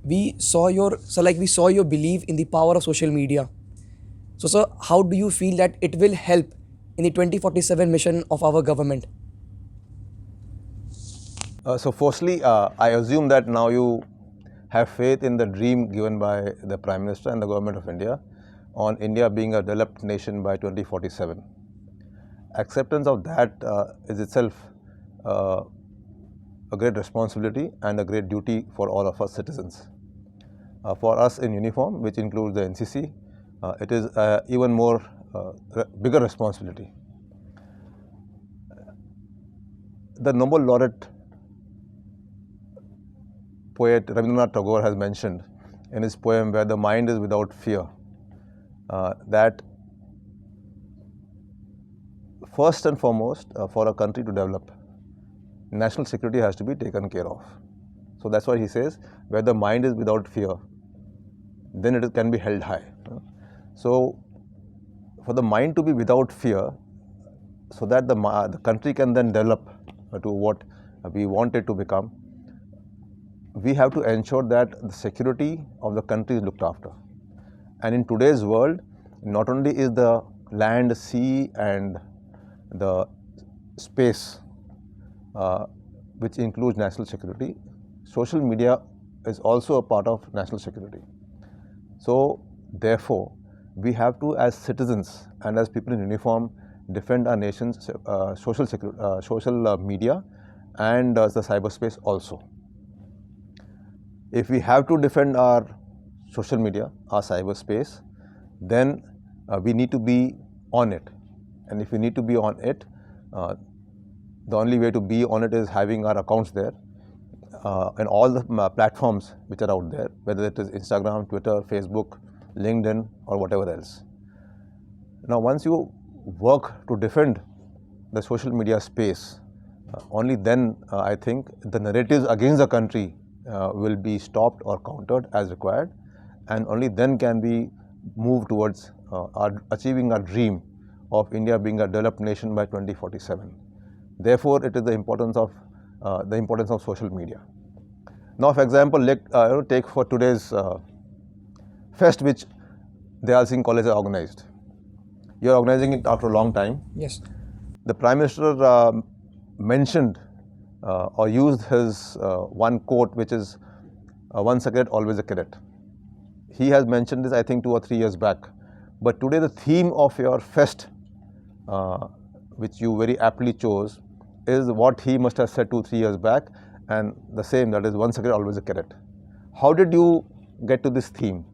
we saw your belief in the power of social media. So sir, how do you feel that it will help in the 2047 mission of our government? So firstly, I assume that now you have faith in the dream given by the Prime Minister and the Government of India on India being a developed nation by 2047. Acceptance of that is itself a great responsibility and a great duty for all of us citizens. For us in uniform, which includes the NCC, it is even more bigger responsibility. The Nobel laureate poet Rabindranath Tagore has mentioned in his poem Where the Mind is Without Fear that first and foremost for a country to develop, national security has to be taken care of. So that's why he says where the mind is without fear, then it can be held high. So for the mind to be without fear, so that the country can then develop to what we want it to become, we have to ensure that the security of the country is looked after. And in today's world, not only is the land, sea and the space which includes national security, social media is also a part of national security. So therefore, we have to, as citizens and as people in uniform, defend our nation's social media and the cyberspace also. If we have to defend our social media, our cyberspace, then we need to be on it. And if we need to be on it, the only way to be on it is having our accounts there and all the platforms which are out there, whether it is Instagram, Twitter, Facebook, LinkedIn or whatever else. Now once you work to defend the social media space, only then I think the narratives against the country will be stopped or countered as required, and only then can we move towards achieving our dream of India being a developed nation by 2047. Therefore, it is the importance of social media. Now, for example, take for today's fest which Dyal Singh College has organized. You are organizing it after a long time. Yes. The Prime Minister mentioned or used his one quote, which is once a cadet, always a cadet. He has mentioned this, I think, 2 or 3 years back. But today the theme of your fest, which you very aptly chose, is what he must have said 2 or 3 years back, and the same, that is once a cadet, always a cadet. How did you get to this theme?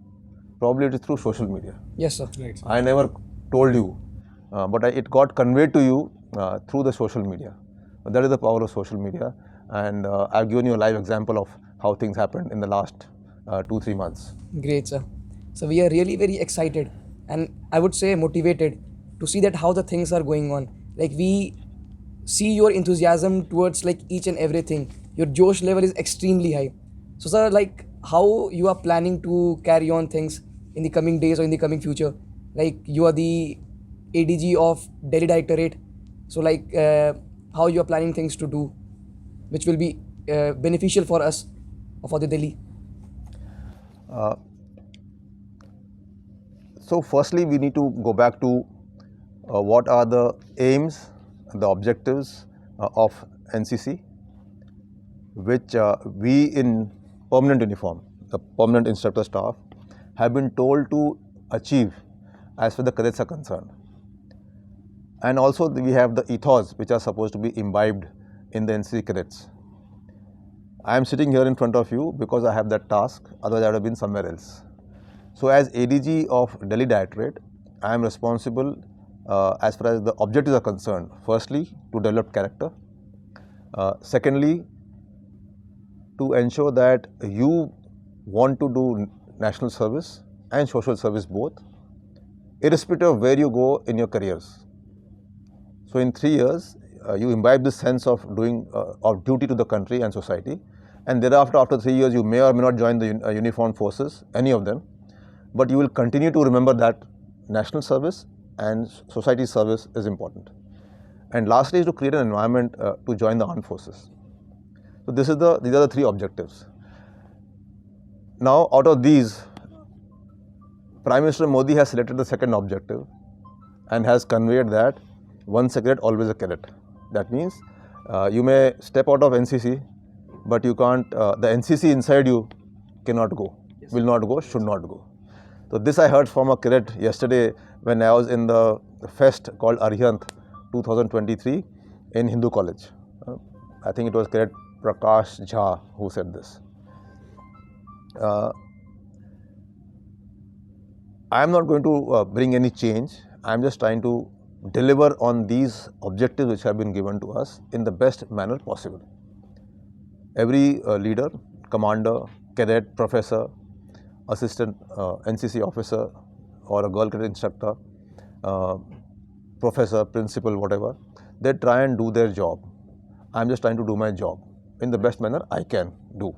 Probably it is through social media. Yes, sir. Right. I never told you, but it got conveyed to you through the social media. That is the power of social media, and I've given you a live example of how things happened in the last 2-3 months. Great, sir. So we are really very excited and I would say motivated to see that how the things are going on. Like we see your enthusiasm towards like each and everything. Your Josh level is extremely high. So sir, like how you are planning to carry on things in the coming days or in the coming future? Like you are the ADG of Delhi Directorate. So like how you are planning things to do, which will be beneficial for us or for the Delhi? So firstly, we need to go back to what are the aims, the objectives of NCC, which we in permanent uniform, the permanent instructor staff, have been told to achieve as far as the cadets are concerned. And also we have the ethos which are supposed to be imbibed in the NCC cadets. I am sitting here in front of you because I have that task, otherwise I would have been somewhere else. So as ADG of Delhi Directorate, I am responsible as far as the objectives are concerned. Firstly, to develop character. Secondly, to ensure that you want to do national service and social service both, irrespective of where you go in your careers. So in 3 years, you imbibe this sense of doing of duty to the country and society, and thereafter, after 3 years, you may or may not join the uniformed forces, any of them, but you will continue to remember that national service and society service is important. And lastly is to create an environment to join the armed forces. So these are the 3 objectives. Now, out of these, Prime Minister Modi has selected the second objective and has conveyed that once a cadet, always a cadet. That means you may step out of NCC, but you can't, the NCC inside you cannot go, will not go, should not go. So this I heard from a cadet yesterday when I was in the fest called Arihant 2023 in Hindu College. I think it was Cadet Prakash Jha who said this. I am not going to bring any change. I am just trying to deliver on these objectives which have been given to us in the best manner possible. Every leader, commander, cadet, professor, assistant NCC officer or a girl cadet instructor, professor, principal, whatever, they try and do their job. I am just trying to do my job in the best manner I can do.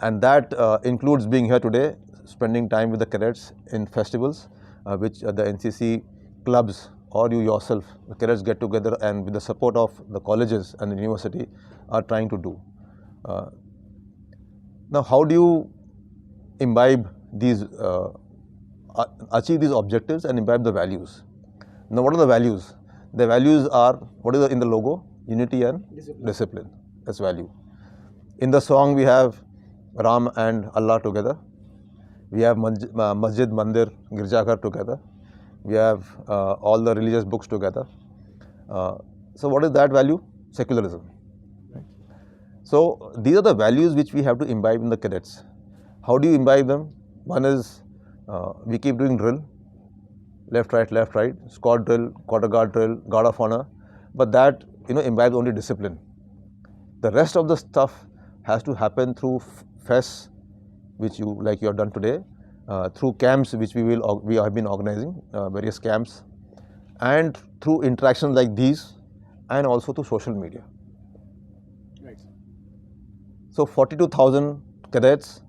And that includes being here today, spending time with the cadets in festivals, which the NCC clubs or you yourself, the cadets get together and with the support of the colleges and the university are trying to do. Now, how do you imbibe these, achieve these objectives and imbibe the values? Now, what are the values? The values are, what is in the logo? Unity and discipline. That's value. In the song, we have Ram and Allah together. We have Masjid, Mandir, Girjaghar together. We have all the religious books together. So what is that value? Secularism. So these are the values which we have to imbibe in the cadets. How do you imbibe them? One is we keep doing drill, left, right, squad drill, quarter guard drill, guard of honor. But that imbibes only discipline. The rest of the stuff has to happen through fests, which you have done today, through camps which we have been organizing, various camps, and through interactions like these, and also through social media. Right. So 42,000 cadets,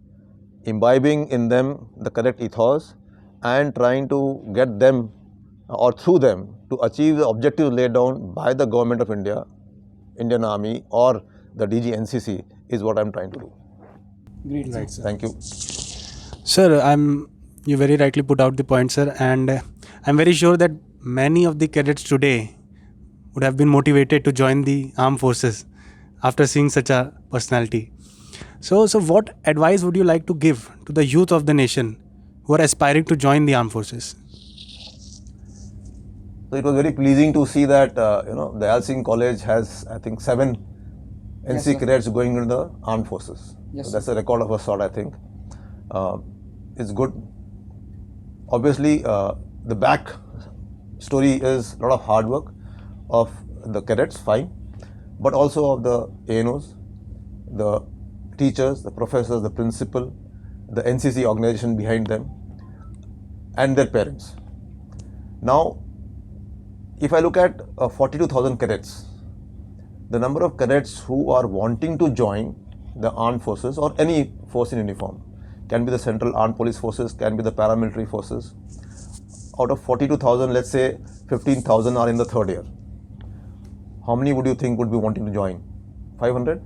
imbibing in them the cadet ethos and trying to get them or through them to achieve the objectives laid down by the Government of India, Indian Army or the DG NCC is what I am trying to do. Great, right, sir. Thank you. Sir, you very rightly put out the point, sir, and I'm very sure that many of the cadets today would have been motivated to join the armed forces after seeing such a personality. So what advice would you like to give to the youth of the nation who are aspiring to join the armed forces? So it was very pleasing to see that Dyal Singh College has, I think, 7 NCC cadets going into the armed forces. Yes, so that's a record of a sort, I think. It's good. Obviously, the back story is a lot of hard work of the cadets, fine, but also of the ANOs, the teachers, the professors, the principal, the NCC organization behind them, and their parents. Now, if I look at 42,000 cadets, the number of cadets who are wanting to join the armed forces or any force in uniform, can be the Central Armed Police Forces, can be the paramilitary forces. Out of 42,000, let's say 15,000 are in the third year. How many would you think would be wanting to join? 500?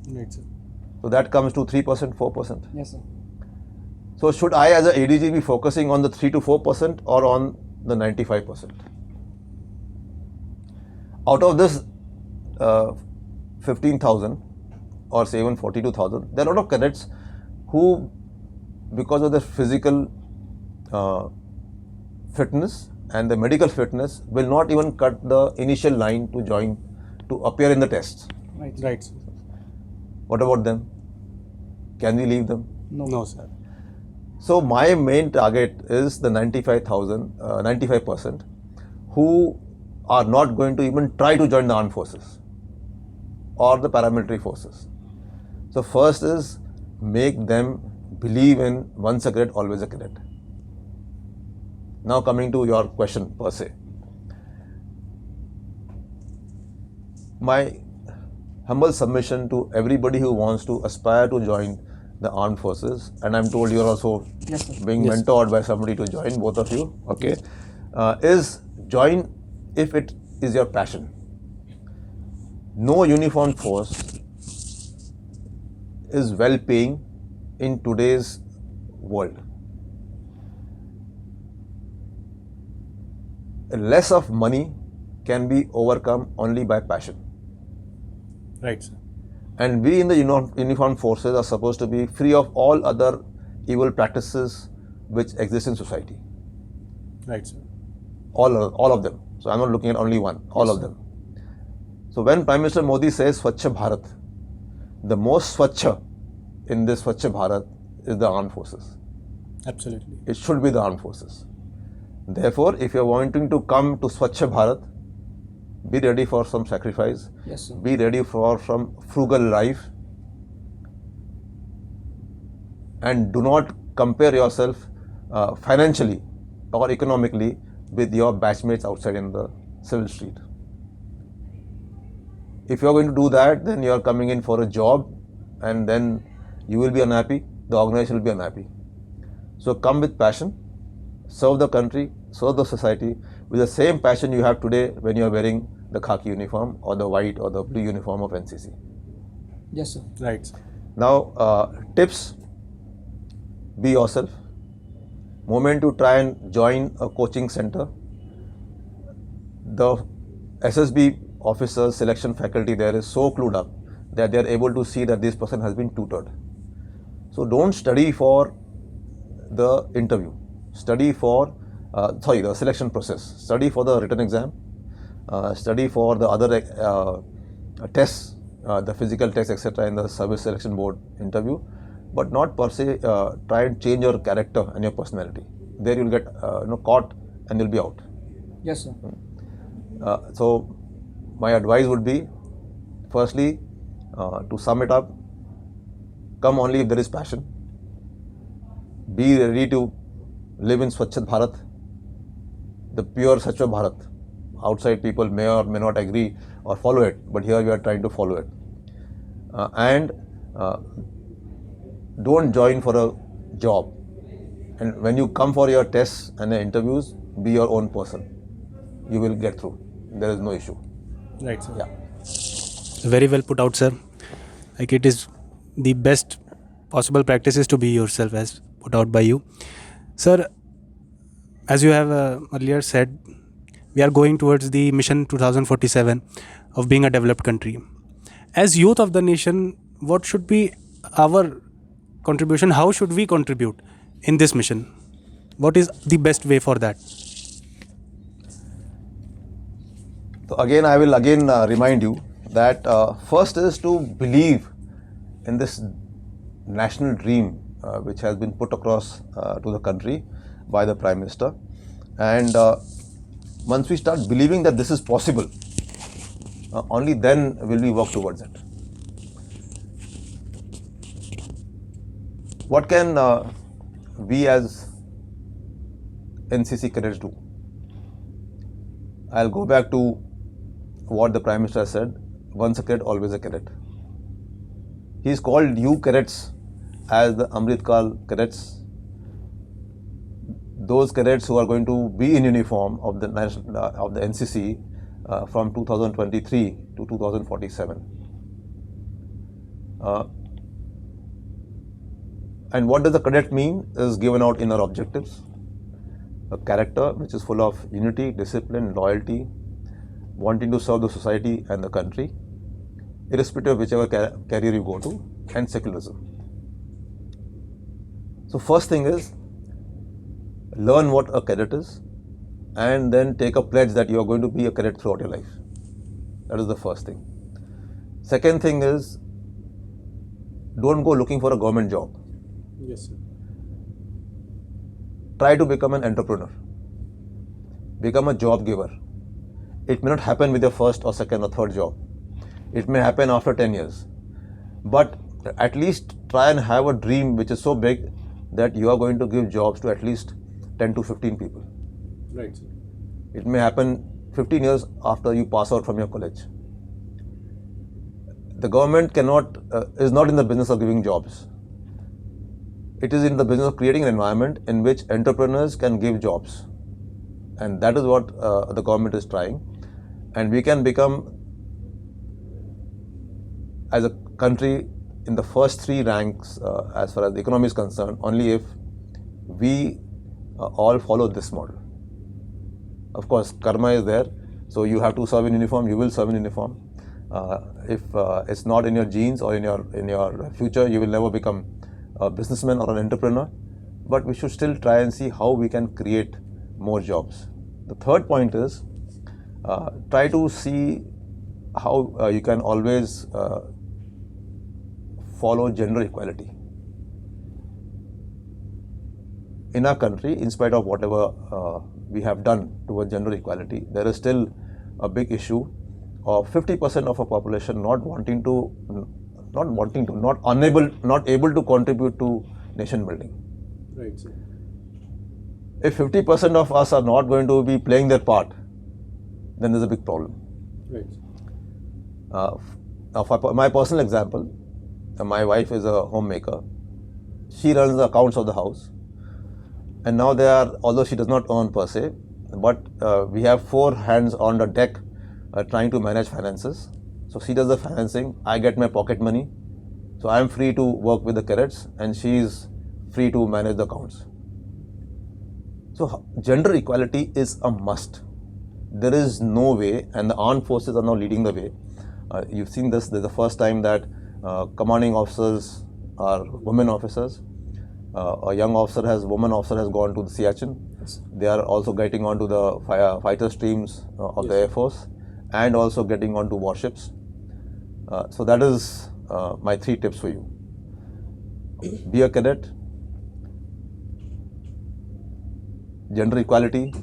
Right, sir. So that comes to 3%, 4%. Yes, sir. So should I as a ADG be focusing on the 3 to 4% or on the 95%? Out of this 15,000 or say even 42,000, there are a lot of cadets who, because of their physical fitness and the medical fitness, will not even cut the initial line to join, to appear in the tests. Right. What about them? Can we leave them? No, sir. So my main target is the 95% who are not going to even try to join the armed forces or the paramilitary forces. So first is make them believe in once a cadet, always a cadet. Now coming to your question per se. My humble submission to everybody who wants to aspire to join the armed forces, and I'm told you're also being mentored by somebody to join, both of you, okay, is join if it is your passion. No uniformed force is well paying in today's world. Less of money can be overcome only by passion. Right, sir. And we in the uniformed forces are supposed to be free of all other evil practices which exist in society. Right, sir. All of them. So I'm not looking at only one, all of them. So when Prime Minister Modi says Swachh Bharat, the most Swachh in this Swachh Bharat is the armed forces. Absolutely. It should be the armed forces. Therefore, if you're wanting to come to Swachh Bharat, be ready for some sacrifice. Yes, sir. Be ready for some frugal life. And do not compare yourself financially or economically with your batchmates outside in the civil street. If you're going to do that, then you're coming in for a job and then you will be unhappy, the organization will be unhappy. So come with passion, serve the country, serve the society with the same passion you have today when you're wearing the khaki uniform or the white or the blue uniform of NCC. Yes, sir. Right, sir. Now, tips: be yourself. Moment you try and join a coaching center, the SSB officers, selection faculty there is so clued up that they are able to see that this person has been tutored. So don't study for the interview. Study for the selection process. Study for the written exam. Study for the other tests, the physical tests, etc. in the service selection board interview, but not per se try and change your character and your personality. There you'll get caught and you'll be out. Yes, sir. So my advice would be, firstly, to sum it up, come only if there is passion. Be ready to live in Swachh Bharat, the pure Swachh Bharat. Outside people may or may not agree or follow it, but here we are trying to follow it. And don't join for a job. And when you come for your tests and the interviews, be your own person. You will get through. There is no issue. Right, sir. Yeah. Very well put out, sir. Like, it is the best possible practices to be yourself, as put out by you. Sir, as you have earlier said, we are going towards the mission 2047 of being a developed country. As youth of the nation, what should be our contribution? How should we contribute in this mission? What is the best way for that? So again, I will remind you that first is to believe in this national dream which has been put across to the country by the Prime Minister. And once we start believing that this is possible, only then will we work towards it. What can we as NCC cadets do? I'll go back to what the Prime Minister said: once a cadet, always a cadet. He's called you cadets as the Amritkal cadets, those cadets who are going to be in uniform of the NCC from 2023 to 2047. And what does the cadet mean is given out in our objectives: a character which is full of unity, discipline, loyalty, wanting to serve the society and the country, irrespective of whichever career you go to, and secularism. So first thing is, learn what a cadet is, and then take a pledge that you are going to be a cadet throughout your life. That is the first thing. Second thing is, don't go looking for a government job. Yes, sir. Try to become an entrepreneur. Become a job giver. It may not happen with your first or second or third job. It may happen after 10 years. But at least try and have a dream which is so big that you are going to give jobs to at least 10 to 15 people. Right, sir. It may happen 15 years after you pass out from your college. The government is not in the business of giving jobs. It is in the business of creating an environment in which entrepreneurs can give jobs. And that is what the government is trying. And we can become, as a country, in the first 3 ranks as far as the economy is concerned only if we all follow this model. Of course, karma is there, so you have to serve in uniform, you will serve in uniform. If it's not in your genes or in your future, you will never become a businessman or an entrepreneur. But we should still try and see how we can create more jobs. The third point is try to see how you can always follow gender equality. In our country, in spite of whatever we have done towards gender equality, there is still a big issue of 50% of our population not able to contribute to nation building. Right, sir. If 50% of us are not going to be playing their part, then there's a big problem. Right. For my personal example, my wife is a homemaker. She runs the accounts of the house. And now although she does not earn per se, but we have 4 hands on the deck trying to manage finances. So she does the financing, I get my pocket money. So I am free to work with the cadets and she is free to manage the accounts. So gender equality is a must. There is no way, and the armed forces are now leading the way. You've seen this is the first time that commanding officers are women officers. A young woman officer has gone to the Siachen. Yes. They are also getting onto the fighter streams of the Air Force and also getting onto warships. So that is my 3 tips for you. Be a cadet, gender equality,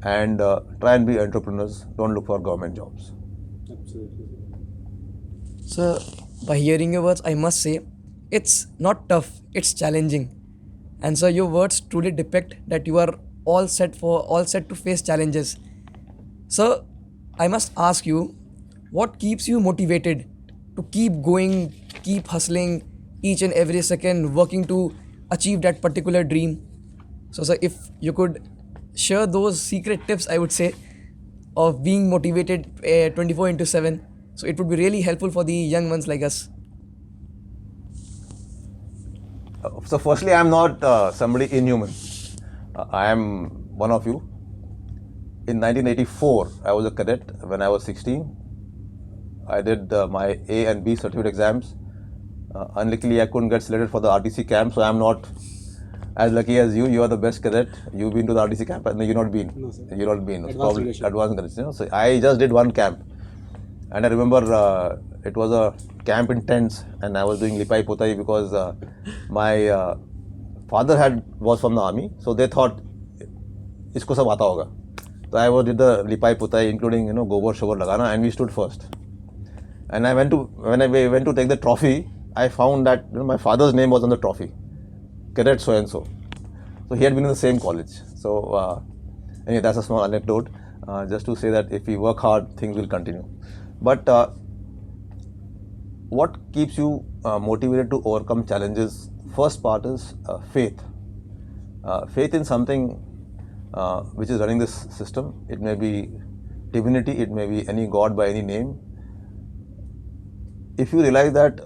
and try and be entrepreneurs. Don't look for government jobs. Absolutely. So, by hearing your words, I must say, it's not tough, it's challenging. And so your words truly depict that you are all set to face challenges. So, I must ask you, what keeps you motivated to keep going, keep hustling each and every second, working to achieve that particular dream? So, sir, if you could share those secret tips, I would say, of being motivated 24/7, so it would be really helpful for the young ones like us. So firstly, I am not somebody inhuman. I am one of you. In 1984, I was a cadet when I was 16. I did my A and B certificate exams. Unluckily, I couldn't get selected for the RTC camp, so I am not as lucky as you. You are the best cadet. You've been to the RTC camp. No, you've not been. No, sir. You've not been. Advanced Probably graduation. advanced graduation. So I just did one camp. And I remember it was a camp in tents, and I was doing lipai potai because my father was from the army, so they thought isko sab aata hoga. So I did the lipai potai, including gobar shobar lagana, and we stood first. And when I went to take the trophy, I found that my father's name was on the trophy, Cadet so and so. So he had been in the same college. So anyway, that's a small anecdote, just to say that if we work hard, things will continue. But what keeps you motivated to overcome challenges? First part is faith. Faith in something which is running this system. It may be divinity, it may be any god by any name. If you realize that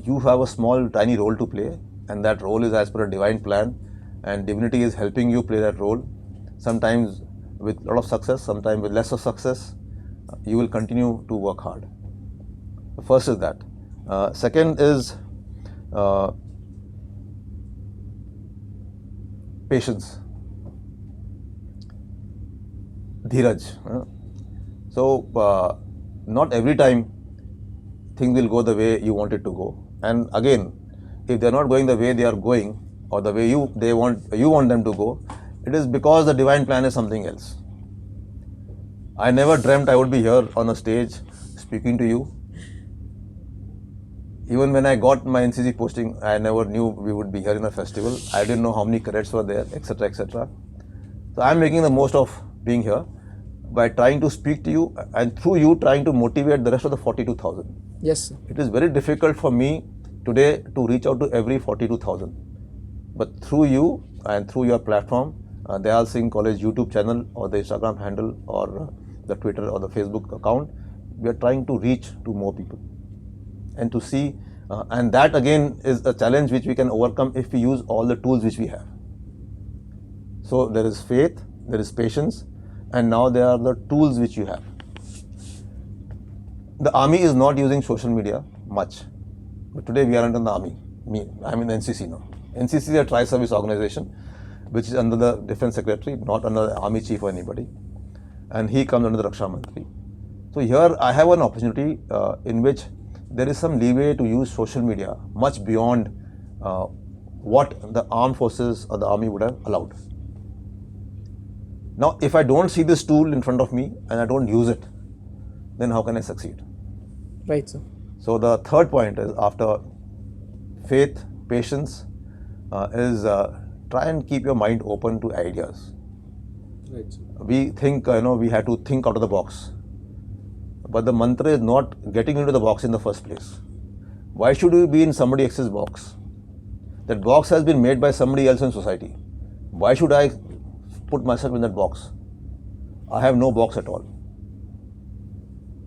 you have a small tiny role to play, and that role is as per a divine plan, and divinity is helping you play that role, sometimes with a lot of success, sometimes with less of success, you will continue to work hard. The first is that. Second is patience, dheeraj. So not every time things will go the way you want it to go. And again, if they are not going the way they are going, or the way you want them to go, it is because the divine plan is something else. I never dreamt I would be here on a stage speaking to you. Even when I got my NCC posting, I never knew we would be here in a festival. I didn't know how many cadets were there, etc., etc. So I'm making the most of being here by trying to speak to you, and through you trying to motivate the rest of the 42,000. Yes, sir. It is very difficult for me today to reach out to every 42,000. But through you and through your platform, Dyal Singh College YouTube channel, or the Instagram handle, or the Twitter or the Facebook account, we are trying to reach to more people. and to see, and that again is a challenge which we can overcome if we use all the tools which we have. So there is faith, there is patience, and now there are the tools which you have. The army is not using social media much, but today we are under the army. I'm in NCC now. NCC is a tri-service organization which is under the Defense Secretary, not under the Army Chief or anybody, and he comes under the Raksha Mantri. So here I have an opportunity in which there is some leeway to use social media much beyond what the armed forces or the army would have allowed. Now, if I don't see this tool in front of me and I don't use it, then how can I succeed? Right, sir. So the third point is, after faith, patience, is try and keep your mind open to ideas. Right, sir. We think, we have to think out of the box. But the mantra is not getting into the box in the first place. Why should we be in somebody else's box? That box has been made by somebody else in society. Why should I put myself in that box? I have no box at all.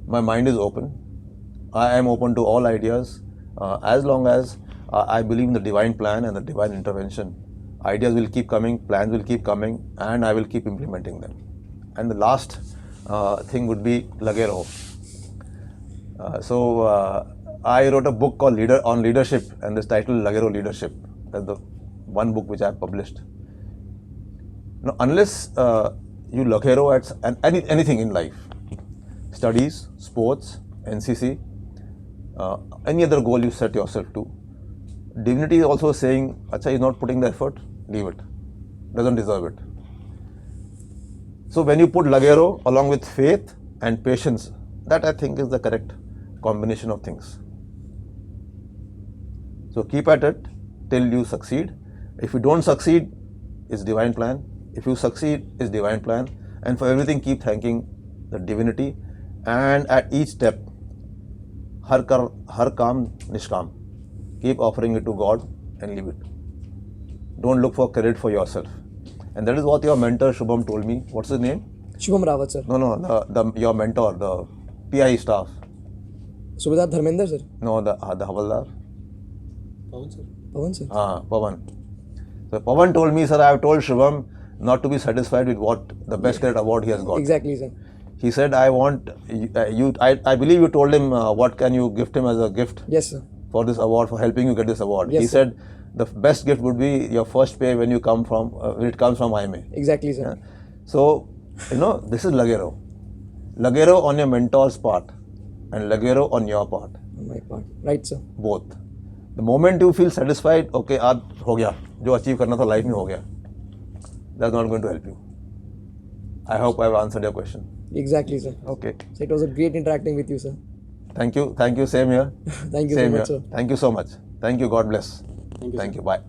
My mind is open. I am open to all ideas as long as I believe in the divine plan and the divine intervention. Ideas will keep coming, plans will keep coming, and I will keep implementing them. And the last thing would be lage raho. I wrote a book called on Leadership, and this title Lage Raho Leadership. That's the one book which I have published. Now, unless you lage raho at anything in life, studies, sports, NCC, any other goal you set yourself to, divinity is also saying, acha, he's not putting the effort, leave it, doesn't deserve it. So when you put lage raho along with faith and patience, that I think is the correct combination of things. So keep at it till you succeed. If you don't succeed, it's divine plan. If you succeed, it's divine plan. And for everything, keep thanking the divinity. And at each step, har kaam nishkam. Keep offering it to God and leave it. Don't look for credit for yourself. And that is what your mentor Shubham told me. What's his name? Shubham Rawat, sir. No, your mentor, the PI staff. Subedar Dharmender, sir. No, the Havaldar. Pawan, sir. Pawan, sir. Pawan. So Pawan told me, sir, I have told Shubham not to be satisfied with what the best cadet award he has got. Exactly, sir. He said, I want you. I believe you told him what can you gift him as a gift. Yes, sir. For this award, for helping you get this award. Yes, he sir. said the best gift would be your first pay when you come from when it comes from IMA. Exactly, sir. Yeah. So this is lage raho. Lage raho on your mentor's part and lage raho on your part. On my part. Right, sir. Both. The moment you feel satisfied, okay, aaj ho gaya, jo achieve karna tha life mein ho gaya, that's not going to help you. I hope I've answered your question. Exactly, sir. Okay. So it was a great interacting with you, sir. Thank you. Same here. Thank you Same so here. much, sir. Thank you so much. Thank you. God bless. Thank you, Thank sir. you. Bye.